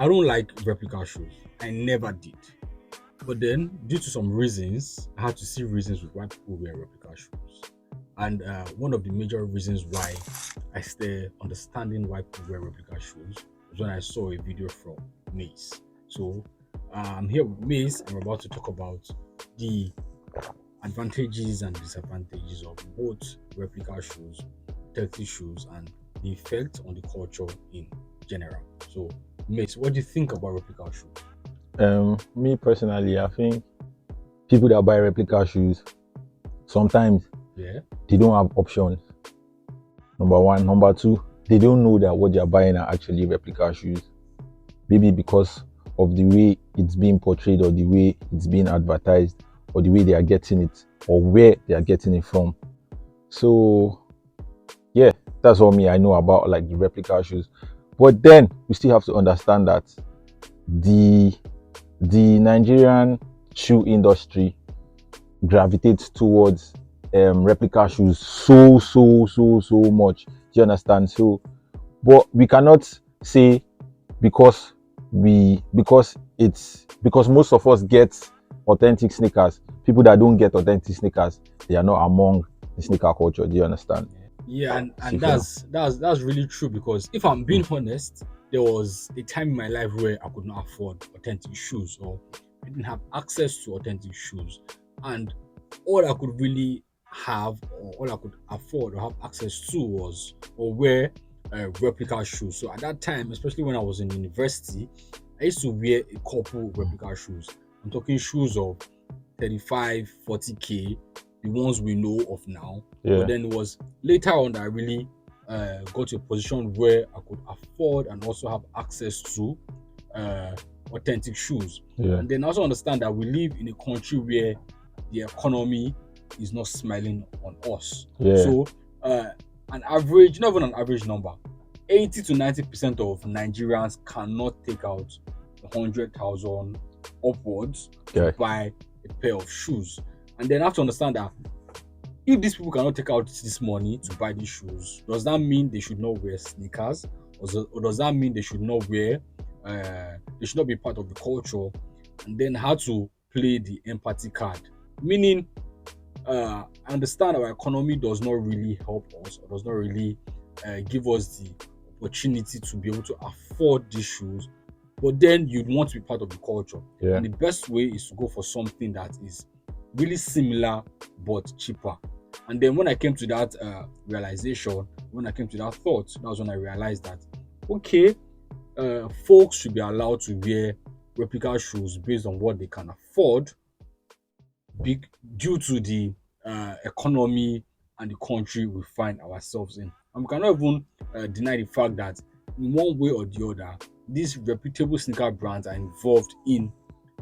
don't like replica shoes. I never did. But then, due to some reasons, I had to see reasons why people wear replica shoes. And one of the major reasons why I started understanding why people wear replica shoes was when I saw a video from Mace. So I'm here with Mace, and we're about to talk about the advantages and disadvantages of both replica shoes, authentic shoes, and the effect on the culture in general. So, Mace, what do you think about replica shoes? Me personally, I think people that buy replica shoes sometimes Yeah. they don't have options. Number one. Number two, they don't know that what they're buying are actually replica shoes. Maybe because of the way it's being portrayed, or the way it's being advertised, or the way they are getting it, or where they are getting it from. So yeah, that's all me I know about like the replica shoes. But then we still have to understand that the Nigerian shoe industry gravitates towards replica shoes so much. Do you understand? So, but we cannot say because because most of us get authentic sneakers, people that don't get authentic sneakers, they are not among the sneaker culture. Do you understand? Yeah, and, See, and that's really true, because if I'm being honest, there was a time in my life where I could not afford authentic shoes, or I didn't have access to authentic shoes, and all I could really have, or all I could afford or have access to, was or wear replica shoes. So at that time, especially when I was in university, I used to wear a couple replica shoes. I'm talking shoes of 35, 40k, the ones we know of now. Yeah. But then it was later on that I really got to a position where I could afford and also have access to authentic shoes. Yeah. And then also understand that we live in a country where the economy is not smiling on us. Yeah. So an average, not even an average number, 80 to 90% of Nigerians cannot take out 100,000 upwards to buy a pair of shoes. And then I have to understand that if these people cannot take out this money to buy these shoes, does that mean they should not wear sneakers? Or does that mean they should not wear, they should not be part of the culture? And then how to play the empathy card? Meaning, I understand our economy does not really help us, or does not really give us the opportunity to be able to afford these shoes. But then you'd want to be part of the culture. Yeah. And the best way is to go for something that is really similar but cheaper. And then when I came to that realization, when I came to that thought, that was when I realized that, okay, folks should be allowed to wear replica shoes based on what they can afford, due to the economy and the country we find ourselves in. And we cannot even deny the fact that in one way or the other, these reputable sneaker brands are involved in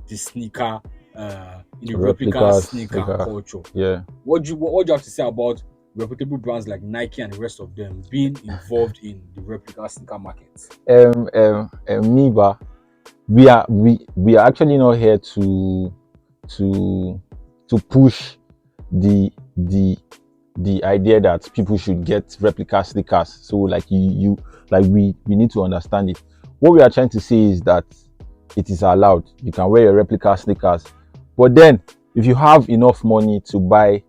the sneaker, in the replica sneaker culture. Yeah. What do you have to say about reputable brands like Nike and the rest of them being involved in the replica sneaker market? Miba, we are actually not here to push the idea that people should get replica sneakers. So like you we need to understand it. What we are trying to say is that it is allowed. You can wear your replica sneakers, but then if you have enough money to buy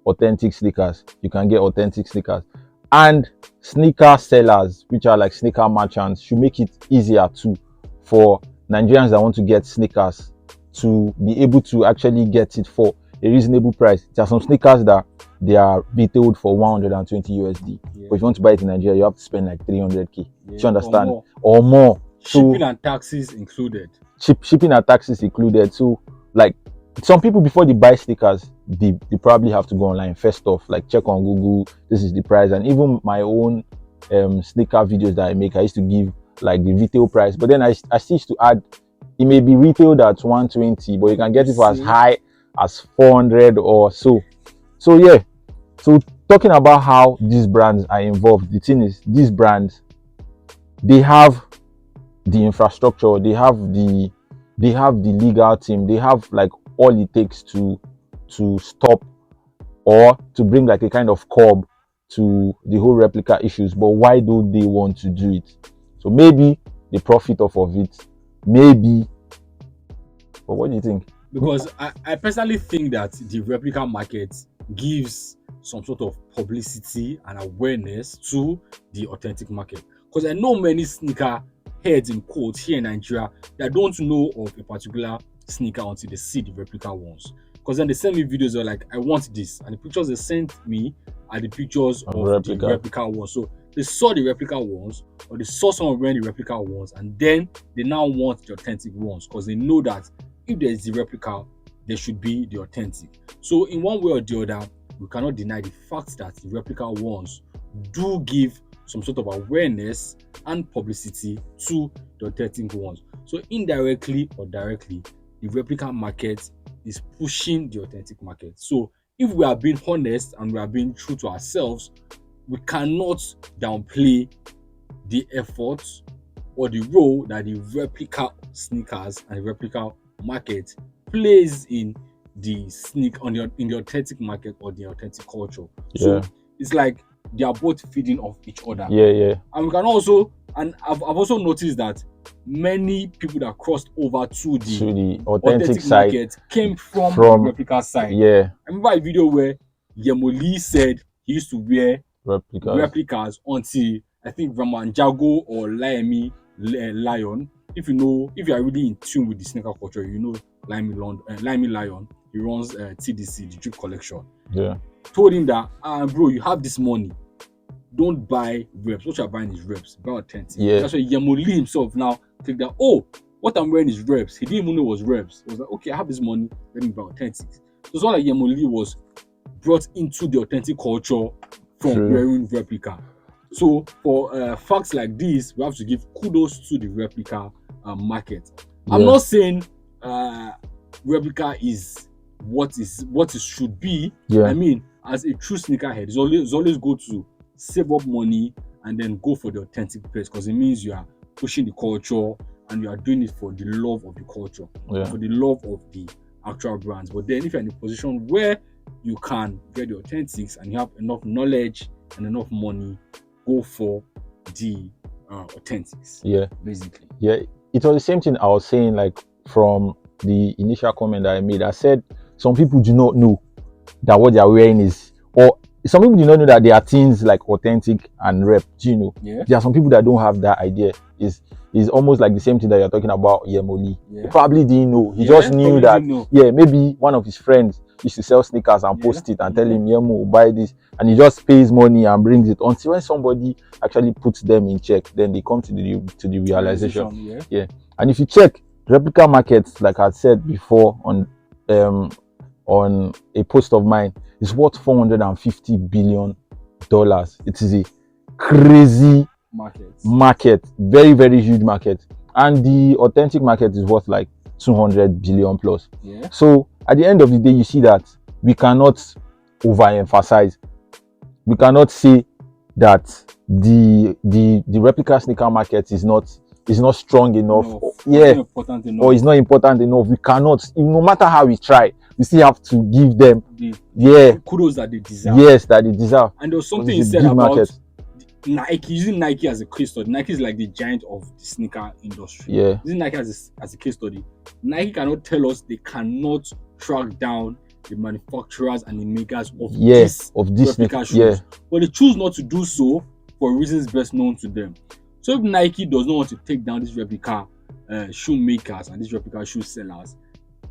authentic sneakers, you can get authentic sneakers. And sneaker sellers, which are like sneaker merchants, should make it easier too for Nigerians that want to get sneakers to be able to actually get it for a reasonable price. There are some sneakers that they are retailed for 120 USD. Yeah. But if you want to buy it in Nigeria, you have to spend like 300k. Yeah, Do you understand? or more. Shipping and taxes included. Shipping and taxes included. So like some people, before they buy sneakers, they probably have to go online first off, like check on Google, this is the price. And even my own sneaker videos that I make, I used to give like the retail price, but then I still used to add, it may be retailed at 120, but you can get it for as high as 400 or so. So yeah, so talking about how these brands are involved, the thing is, these brands, they have the infrastructure, they have the legal team, they have like all it takes to stop or to bring like a kind of curb to the whole replica issues. But why do they want to do it? So maybe they profit off of it, maybe. But what do you think? Because I personally think that the replica market gives some sort of publicity and awareness to the authentic market. Because I know many sneaker heads in quotes here in Nigeria that don't know of a particular sneaker until they see the replica ones. Because then they send me videos that are like, I want this. And the pictures they sent me are the pictures of the replica ones. So they saw the replica ones, or they saw someone wearing the replica ones, and then they now want the authentic ones because they know that if there is the replica, there should be the authentic. So in one way or the other, we cannot deny the fact that the replica ones do give some sort of awareness and publicity to the authentic ones. So indirectly or directly, the replica market is pushing the authentic market. So if we are being honest and we are being true to ourselves, we cannot downplay the efforts or the role that the replica sneakers and the replica market plays in the in the authentic market or the authentic culture. So it's like they are both feeding off each other. And we can also, and I've also noticed that many people that crossed over to the authentic market came from the replica side. I remember a video where Yemoli said he used to wear replicas until I think Ramanjago or Laemi Lion. If you are really in tune with the sneaker culture, you know Laemi Lion. He runs TDC, the Drip Collection. Told him that, bro, you have this money. Don't buy reps. What you're buying is reps. Buy authentic. That's why Yemoli himself now take that. Oh, what I'm wearing is reps. He didn't even know it was reps. He was like, okay, I have this money. Let me buy authentic. So it's not like Yemoli was brought into the authentic culture from wearing replica. So for facts like this, we have to give kudos to the replica market. I'm not saying replica is what it should be. I mean, as a true sneakerhead, it's always good to save up money and then go for the authentic place, because it means you are pushing the culture and you are doing it for the love of the culture, for the love of the actual brands. But then if you're in a position where you can get the authentics and you have enough knowledge and enough money, go for the authentics. Basically. It was the same thing I was saying, like from the initial comment that I made. I said some people do not know that what they are wearing is, or some people do not know that there are things like authentic and rep. Do you know? There are some people that don't have that idea. Is almost like the same thing that you're talking about, Yemoli. He probably didn't know. He just knew that, maybe one of his friends used to sell sneakers and post it and tell him, Yemo, buy this. And he just pays money and brings it until when somebody actually puts them in check, then they come to the realization. And if you check replica markets, like I said before on a post of mine, is worth $450 billion. It is a crazy market, very, very huge market. And the authentic market is worth like 200 billion plus. So at the end of the day, you see that we cannot overemphasize. We cannot say that the replica sneaker market is not strong enough, or is not important enough. We cannot, no matter how we try, we still have to give them the kudos that they deserve. That they deserve. And there was something he said about Nike, using Nike as a case study. Nike is like the giant of the sneaker industry. Using Nike as a case study, Nike cannot tell us they cannot track down the manufacturers and the makers of this replica shoes. But they choose not to do so for reasons best known to them. So if Nike does not want to take down these replica shoe makers and these replica shoe sellers,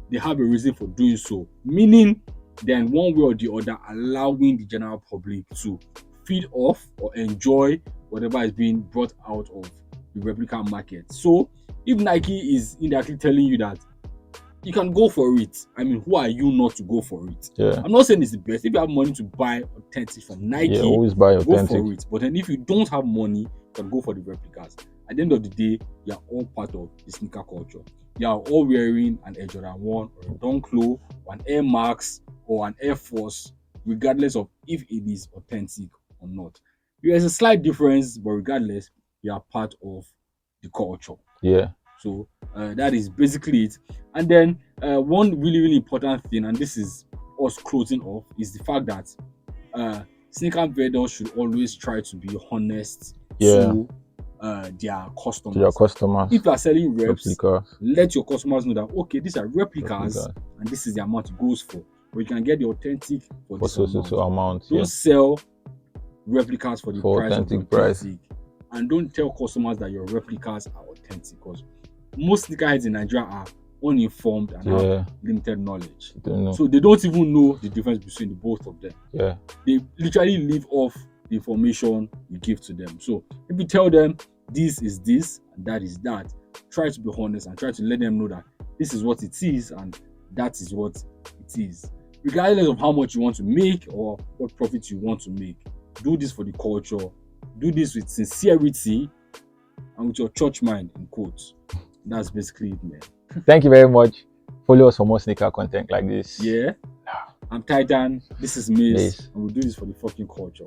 they have a reason for doing so. Meaning, then one way or the other, allowing the general public to feed off or enjoy whatever is being brought out of the replica market. So if Nike is indirectly telling you that you can go for it, I mean, who are you not to go for it? I'm not saying it's the best. If you have money to buy authentic from Nike, always buy authentic. Go for it. But then if you don't have money, you can go for the replicas. At the end of the day, you are all part of the sneaker culture. You are all wearing an Air Jordan 1 or a Dunk Low or an Air Max or an Air Force, regardless of if it is authentic or not. There's a slight difference, but regardless, you are part of the culture. So that is basically it. And then one really, really important thing, and this is us closing off, is the fact that sneaker vendors should always try to be honest to their customers. To your customers. If you are selling Replica. let your customers know that okay, these are replicas and this is the amount it goes for. But you can get the authentic for this amount. Don't sell replicas for the price of authentic price. And don't tell customers that your replicas are authentic, because most sneakerheads in Nigeria are uninformed and have limited knowledge. So they don't even know the difference between the both of them. They literally leave off the information you give to them. So if you tell them this is this and that is that, try to be honest and try to let them know that this is what it is and that is what it is. Regardless of how much you want to make or what profit you want to make, do this for the culture. Do this with sincerity and with your church mind, in quotes. That's basically it, man. Thank you very much. Follow us for more sneaker content like this. Yeah. I'm Titan. This is Mace. And we'll do this for the fucking culture.